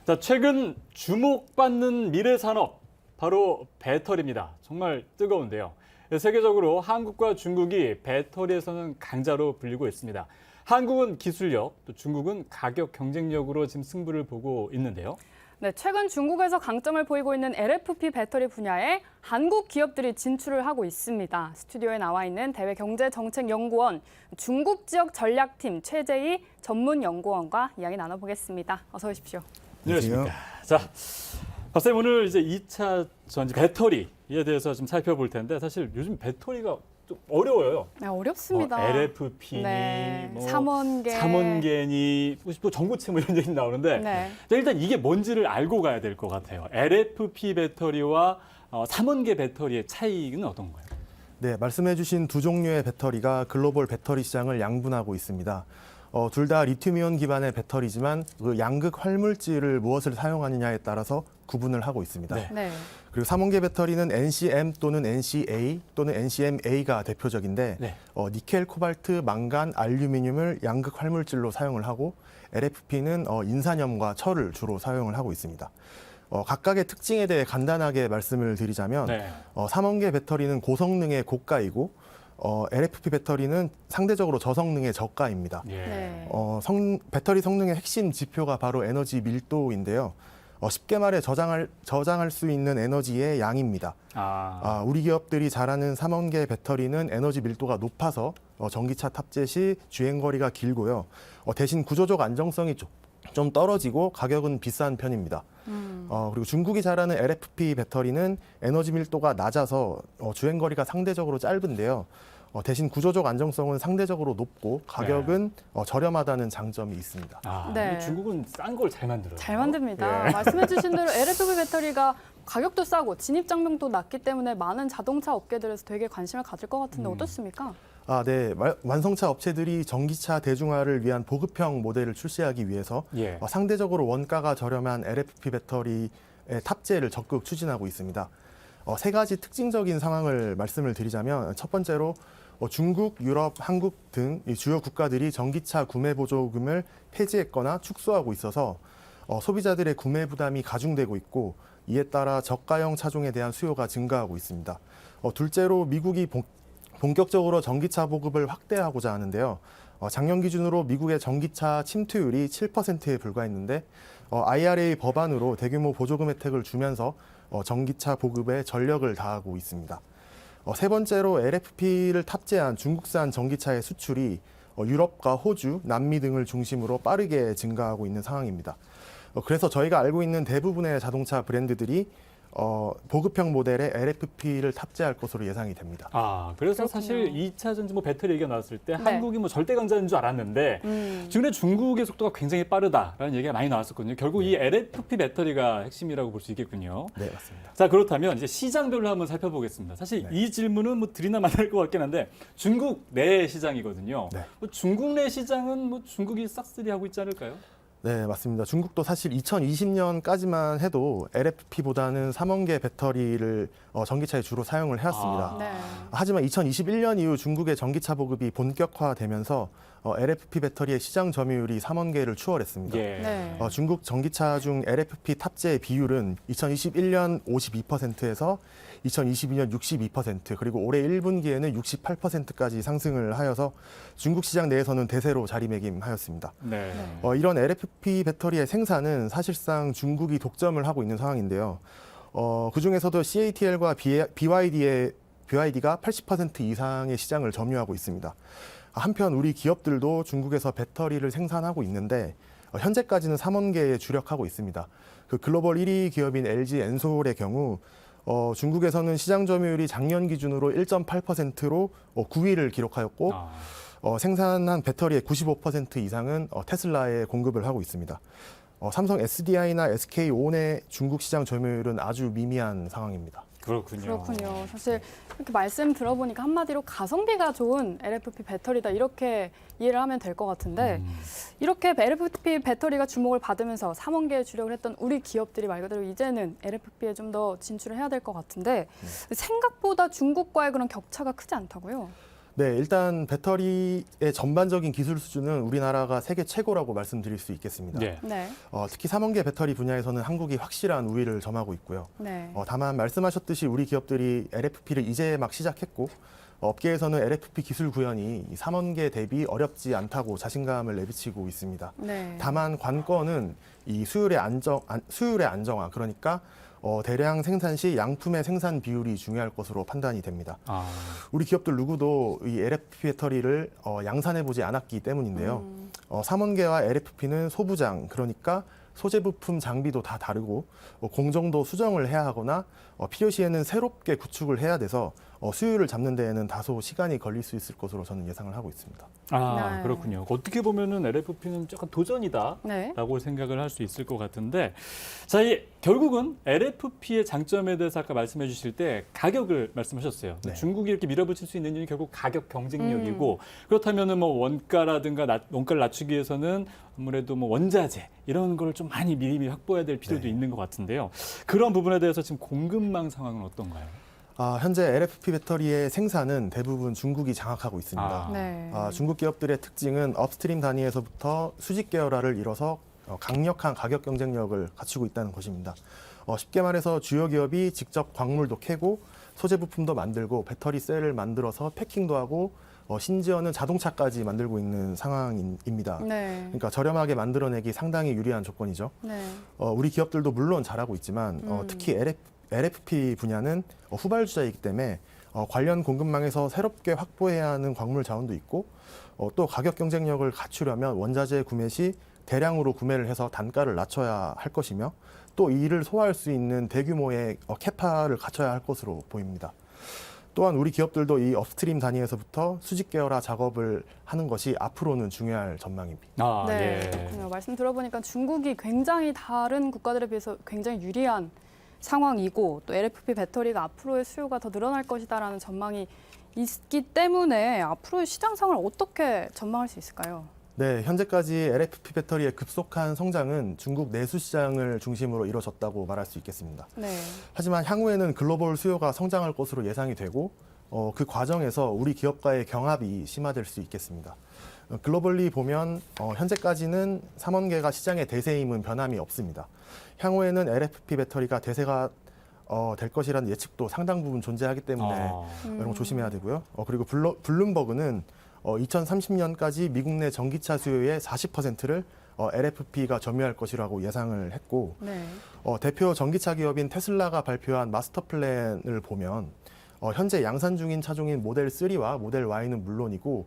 자, 최근 주목받는 미래 산업, 바로 배터리입니다. 정말 뜨거운데요. 세계적으로 한국과 중국이 배터리에서는 강자로 불리고 있습니다. 한국은 기술력, 또 중국은 가격 경쟁력으로 지금 승부를 보고 있는데요. 네, 최근 중국에서 강점을 보이고 있는 LFP 배터리 분야에 한국 기업들이 진출을 하고 있습니다. 스튜디오에 나와 있는 대외경제정책연구원 중국 지역 전략팀 최재희 전문연구원과 이야기 나눠보겠습니다. 어서 오십시오. 안녕하십니까. 자, 박사님 오늘 이제 2차 전지 배터리에 대해서 좀 살펴볼 텐데 사실 요즘 배터리가 좀 어려워요. 네, 어렵습니다. LFP니, 네, 뭐 삼원계니, 또 전고체 뭐 이런 얘기 나오는데 네. 일단 이게 뭔지를 알고 가야 될 것 같아요. LFP 배터리와 삼원계 배터리의 차이는 어떤 거예요? 네, 말씀해주신 두 종류의 배터리가 글로벌 배터리 시장을 양분하고 있습니다. 둘 다 리튬이온 기반의 배터리지만 그 양극 활물질을 무엇을 사용하느냐에 따라서 구분을 하고 있습니다. 네. 네. 그리고 삼원계 배터리는 NCM 또는 NCA 또는 NCMA가 대표적인데 네. 니켈, 코발트, 망간, 알루미늄을 양극 활물질로 사용을 하고 LFP는 인산염과 철을 주로 사용을 하고 있습니다. 각각의 특징에 대해 간단하게 말씀을 드리자면 네. 삼원계 배터리는 고성능의 고가이고 LFP 배터리는 상대적으로 저성능의 저가입니다. 예. 네. 배터리 성능의 핵심 지표가 바로 에너지 밀도인데요. 쉽게 말해 저장할 수 있는 에너지의 양입니다. 우리 기업들이 잘하는 삼원계 배터리는 에너지 밀도가 높아서 전기차 탑재 시 주행거리가 길고요. 대신 구조적 안정성이 좀 떨어지고 가격은 비싼 편입니다. 그리고 중국이 잘하는 LFP 배터리는 에너지 밀도가 낮아서 주행거리가 상대적으로 짧은데요. 대신 구조적 안정성은 상대적으로 높고 가격은 저렴하다는 장점이 있습니다. 네. 중국은 싼 걸 잘 만들어요. 잘 만듭니다. 예. 말씀해주신 대로 LFP 배터리가 가격도 싸고 진입장벽도 낮기 때문에 많은 자동차 업계들에서 되게 관심을 가질 것 같은데 어떻습니까? 네. 완성차 업체들이 전기차 대중화를 위한 보급형 모델을 출시하기 위해서 예. 상대적으로 원가가 저렴한 LFP 배터리의 탑재를 적극 추진하고 있습니다. 세 가지 특징적인 상황을 말씀을 드리자면 첫 번째로 중국, 유럽, 한국 등 주요 국가들이 전기차 구매 보조금을 폐지했거나 축소하고 있어서 소비자들의 구매 부담이 가중되고 있고 이에 따라 저가형 차종에 대한 수요가 증가하고 있습니다. 둘째로 미국이 본격적으로 전기차 보급을 확대하고자 하는데요. 작년 기준으로 미국의 전기차 침투율이 7%에 불과했는데 IRA 법안으로 대규모 보조금 혜택을 주면서 전기차 보급에 전력을 다하고 있습니다. 세 번째로 LFP를 탑재한 중국산 전기차의 수출이 유럽과 호주, 남미 등을 중심으로 빠르게 증가하고 있는 상황입니다. 그래서 저희가 알고 있는 대부분의 자동차 브랜드들이 보급형 모델에 LFP를 탑재할 것으로 예상이 됩니다. 그래서 그렇군요. 사실 2차 전지 배터리 얘기가 나왔을 때 네. 한국이 절대 강자인 줄 알았는데 최근에 중국의 속도가 굉장히 빠르다라는 얘기가 많이 나왔었거든요. 결국 이 LFP 배터리가 핵심이라고 볼 수 있겠군요. 네, 맞습니다. 자, 그렇다면 이제 시장별로 한번 살펴보겠습니다. 사실 이 질문은 드리나 마나일 것 같긴 한데 중국 내 시장이거든요. 네. 중국 내 시장은 중국이 싹쓸이 하고 있지 않을까요? 네, 맞습니다. 중국도 사실 2020년까지만 해도 LFP보다는 삼원계 배터리를 전기차에 주로 사용을 해왔습니다. 네. 하지만 2021년 이후 중국의 전기차 보급이 본격화되면서 LFP 배터리의 시장 점유율이 삼원계를 추월했습니다. 예. 네. 중국 전기차 중 LFP 탑재 비율은 2021년 52%에서 2022년 62% 그리고 올해 1분기에는 68%까지 상승을 하여서 중국 시장 내에서는 대세로 자리매김하였습니다. 네. 이런 LFP 배터리의 생산은 사실상 중국이 독점을 하고 있는 상황인데요. 그중에서도 CATL과 BYD가 80% 이상의 시장을 점유하고 있습니다. 한편 우리 기업들도 중국에서 배터리를 생산하고 있는데 현재까지는 삼원계에 주력하고 있습니다. 그 글로벌 1위 기업인 LG 엔솔의 경우 중국에서는 시장 점유율이 작년 기준으로 1.8%로 9위를 기록하였고 생산한 배터리의 95% 이상은 테슬라에 공급을 하고 있습니다. 삼성 SDI나 SK온의 중국 시장 점유율은 아주 미미한 상황입니다. 그렇군요. 사실 이렇게 말씀 들어보니까 한마디로 가성비가 좋은 LFP 배터리다 이렇게 이해를 하면 될 것 같은데 이렇게 LFP 배터리가 주목을 받으면서 삼원계에 주력을 했던 우리 기업들이 말 그대로 이제는 LFP에 좀 더 진출을 해야 될 것 같은데 생각보다 중국과의 그런 격차가 크지 않다고요? 네, 일단 배터리의 전반적인 기술 수준은 우리나라가 세계 최고라고 말씀드릴 수 있겠습니다. 네. 네. 특히 3원계 배터리 분야에서는 한국이 확실한 우위를 점하고 있고요. 네. 다만 말씀하셨듯이 우리 기업들이 LFP를 이제 막 시작했고 업계에서는 LFP 기술 구현이 3원계 대비 어렵지 않다고 자신감을 내비치고 있습니다. 네. 다만 관건은 이 수율의 안정화, 그러니까 대량 생산 시 양품의 생산 비율이 중요할 것으로 판단이 됩니다. 아, 우리 기업들 누구도 이 LFP 배터리를 양산해 보지 않았기 때문인데요. 3원계와 LFP는 소부장, 그러니까 소재 부품 장비도 다 다르고 공정도 수정을 해야 하거나 필요시에는 새롭게 구축을 해야 돼서 수율을 잡는 데에는 다소 시간이 걸릴 수 있을 것으로 저는 예상을 하고 있습니다. 아 네. 그렇군요. 어떻게 보면은 LFP는 약간 도전이다라고 네. 생각을 할 수 있을 것 같은데, 자, 결국은 LFP의 장점에 대해서 아까 말씀해 주실 때 가격을 말씀하셨어요. 네. 중국이 이렇게 밀어붙일 수 있는 이유는 결국 가격 경쟁력이고, 그렇다면은 뭐 원가라든가 원가를 낮추기 위해서는 아무래도 뭐 원자재 이런 걸 좀 많이 미리 확보해야 될 필요도 네. 있는 것 같은데요. 그런 부분에 대해서 지금 공급망 상황은 어떤가요? 현재 LFP 배터리의 생산은 대부분 중국이 장악하고 있습니다. 아. 네. 중국 기업들의 특징은 업스트림 단위에서부터 수직 계열화를 이뤄서 강력한 가격 경쟁력을 갖추고 있다는 것입니다. 쉽게 말해서 주요 기업이 직접 광물도 캐고 소재 부품도 만들고 배터리 셀을 만들어서 패킹도 하고 심지어는 자동차까지 만들고 있는 상황입니다. 네. 그러니까 저렴하게 만들어내기 상당히 유리한 조건이죠. 네. 우리 기업들도 물론 잘하고 있지만 특히 LFP 분야는 후발주자이기 때문에 관련 공급망에서 새롭게 확보해야 하는 광물 자원도 있고 또 가격 경쟁력을 갖추려면 원자재 구매 시 대량으로 구매를 해서 단가를 낮춰야 할 것이며 또 이를 소화할 수 있는 대규모의 캐파를 갖춰야 할 것으로 보입니다. 또한 우리 기업들도 이 업스트림 단위에서부터 수직 계열화 작업을 하는 것이 앞으로는 중요할 전망입니다. 아, 네. 예. 그렇군요. 말씀 들어보니까 중국이 굉장히 다른 국가들에 비해서 굉장히 유리한 상황이고 또 LFP 배터리가 앞으로의 수요가 더 늘어날 것이다라는 전망이 있기 때문에 앞으로의 시장 상황을 어떻게 전망할 수 있을까요? 네, 현재까지 LFP 배터리의 급속한 성장은 중국 내수 시장을 중심으로 이루어졌다고 말할 수 있겠습니다. 네. 하지만 향후에는 글로벌 수요가 성장할 것으로 예상이 되고 그 과정에서 우리 기업과의 경합이 심화될 수 있겠습니다. 글로벌리 보면 현재까지는 3원계가 시장의 대세임은 변함이 없습니다. 향후에는 LFP 배터리가 대세가 될 것이라는 예측도 상당 부분 존재하기 때문에 이런 거 조심해야 되고요. 그리고 블룸버그는 2030년까지 미국 내 전기차 수요의 40%를 LFP가 점유할 것이라고 예상을 했고 네. 대표 전기차 기업인 테슬라가 발표한 마스터 플랜을 보면 현재 양산 중인 차종인 모델 3와 모델 Y는 물론이고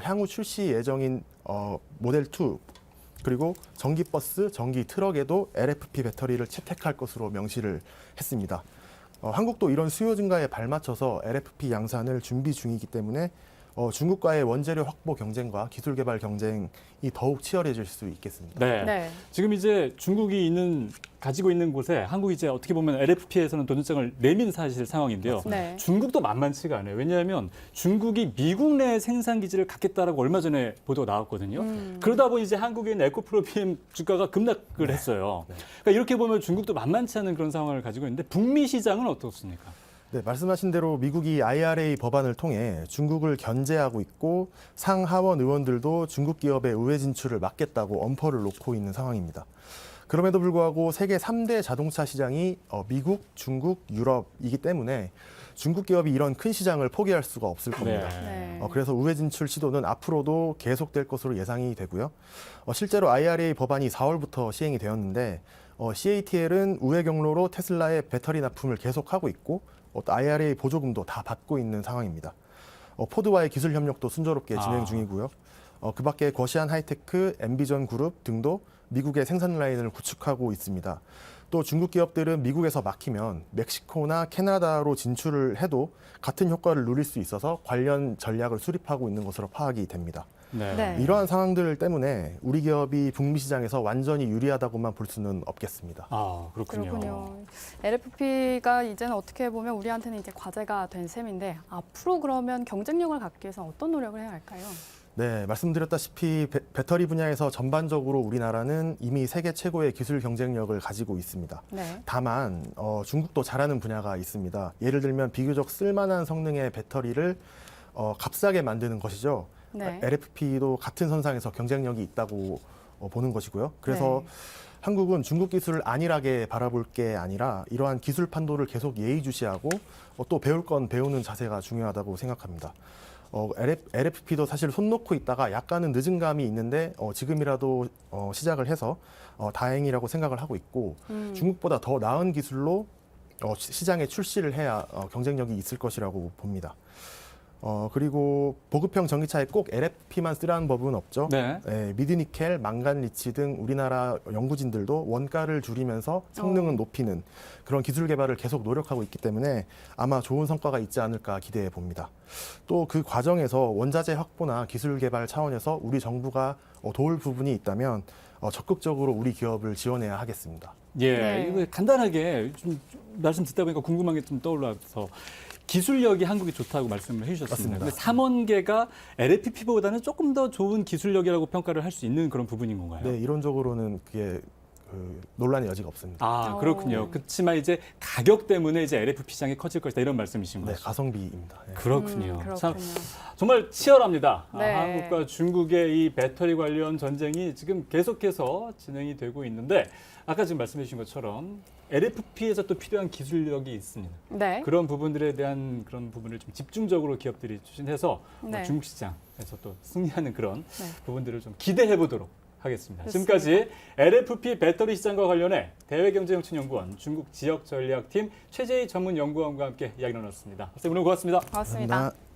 향후 출시 예정인 모델 2 그리고 전기버스, 전기 트럭에도 LFP 배터리를 채택할 것으로 명시를 했습니다. 한국도 이런 수요 증가에 발맞춰서 LFP 양산을 준비 중이기 때문에 중국과의 원재료 확보 경쟁과 기술 개발 경쟁이 더욱 치열해질 수 있겠습니다. 네. 네. 지금 이제 중국이 가지고 있는 곳에 한국이 이제 어떻게 보면 LFP에서는 도전장을 내민 사실 상황인데요. 네. 중국도 만만치가 않아요. 왜냐하면 중국이 미국 내 생산 기지를 갖겠다라고 얼마 전에 보도가 나왔거든요. 그러다 보니 이제 한국인 에코프로비엠 주가가 급락을 했어요. 그러니까 이렇게 보면 중국도 만만치 않은 그런 상황을 가지고 있는데 북미 시장은 어떻습니까? 네, 말씀하신 대로 미국이 IRA 법안을 통해 중국을 견제하고 있고 상하원 의원들도 중국 기업의 우회 진출을 막겠다고 엄포를 놓고 있는 상황입니다. 그럼에도 불구하고 세계 3대 자동차 시장이 미국, 중국, 유럽이기 때문에 중국 기업이 이런 큰 시장을 포기할 수가 없을 겁니다. 네. 그래서 우회 진출 시도는 앞으로도 계속될 것으로 예상이 되고요. 실제로 IRA 법안이 4월부터 시행이 되었는데 CATL은 우회 경로로 테슬라의 배터리 납품을 계속하고 있고 또 IRA 보조금도 다 받고 있는 상황입니다. 포드와의 기술 협력도 순조롭게 진행 중이고요. 그 밖에 거시안 하이테크, 엠비전 그룹 등도 미국의 생산 라인을 구축하고 있습니다. 또 중국 기업들은 미국에서 막히면 멕시코나 캐나다로 진출을 해도 같은 효과를 누릴 수 있어서 관련 전략을 수립하고 있는 것으로 파악이 됩니다. 네. 네. 이러한 상황들 때문에 우리 기업이 북미 시장에서 완전히 유리하다고만 볼 수는 없겠습니다. 아, 그렇군요. 그렇군요. LFP가 이제는 어떻게 보면 우리한테는 이제 과제가 된 셈인데 앞으로 그러면 경쟁력을 갖기 위해서 어떤 노력을 해야 할까요? 네, 말씀드렸다시피 배터리 분야에서 전반적으로 우리나라는 이미 세계 최고의 기술 경쟁력을 가지고 있습니다. 네. 다만 중국도 잘하는 분야가 있습니다. 예를 들면 비교적 쓸만한 성능의 배터리를 값싸게 만드는 것이죠. 네. LFP도 같은 선상에서 경쟁력이 있다고 보는 것이고요. 그래서 한국은 중국 기술을 안일하게 바라볼 게 아니라 이러한 기술 판도를 계속 예의주시하고 또 배울 건 배우는 자세가 중요하다고 생각합니다. LFP도 사실 손 놓고 있다가 약간은 늦은 감이 있는데 지금이라도 시작을 해서 다행이라고 생각을 하고 있고 중국보다 더 나은 기술로 시장에 출시를 해야 경쟁력이 있을 것이라고 봅니다. 그리고 보급형 전기차에 꼭 LFP만 쓰라는 법은 없죠. 네. 미드니켈, 망간리치 등 우리나라 연구진들도 원가를 줄이면서 성능은 높이는 그런 기술 개발을 계속 노력하고 있기 때문에 아마 좋은 성과가 있지 않을까 기대해 봅니다. 또 그 과정에서 원자재 확보나 기술 개발 차원에서 우리 정부가 도울 부분이 있다면 적극적으로 우리 기업을 지원해야 하겠습니다. 예, 네. 이거 간단하게 좀 말씀 듣다 보니까 궁금한 게 좀 떠올라서 기술력이 한국이 좋다고 말씀을 해주셨습니다. 맞습니다. 근데 삼원계가 LFP보다는 조금 더 좋은 기술력이라고 평가를 할 수 있는 그런 부분인 건가요? 네, 이론적으로는 그게 논란의 여지가 없습니다. 아, 그렇군요. 그렇지만 이제 가격 때문에 이제 LFP 시장이 커질 것이다 이런 말씀이신 네, 거죠. 가성비입니다. 네. 그렇군요. 그렇군요. 참 정말 치열합니다. 네. 한국과 중국의 이 배터리 관련 전쟁이 지금 계속해서 진행이 되고 있는데 아까 지금 말씀해 주신 것처럼 LFP에서 또 필요한 기술력이 있습니다. 네. 그런 부분들에 대한 그런 부분을 좀 집중적으로 기업들이 추진해서 네. 중국 시장에서 또 승리하는 그런 네. 부분들을 좀 기대해 보도록 하겠습니다. 좋습니다. 지금까지 LFP 배터리 시장과 관련해 대외경제정책연구원 중국 지역전략팀 최재희 전문연구원과 함께 이야기 나눴습니다. 선생님 오늘 고맙습니다. 고맙습니다. 감사합니다.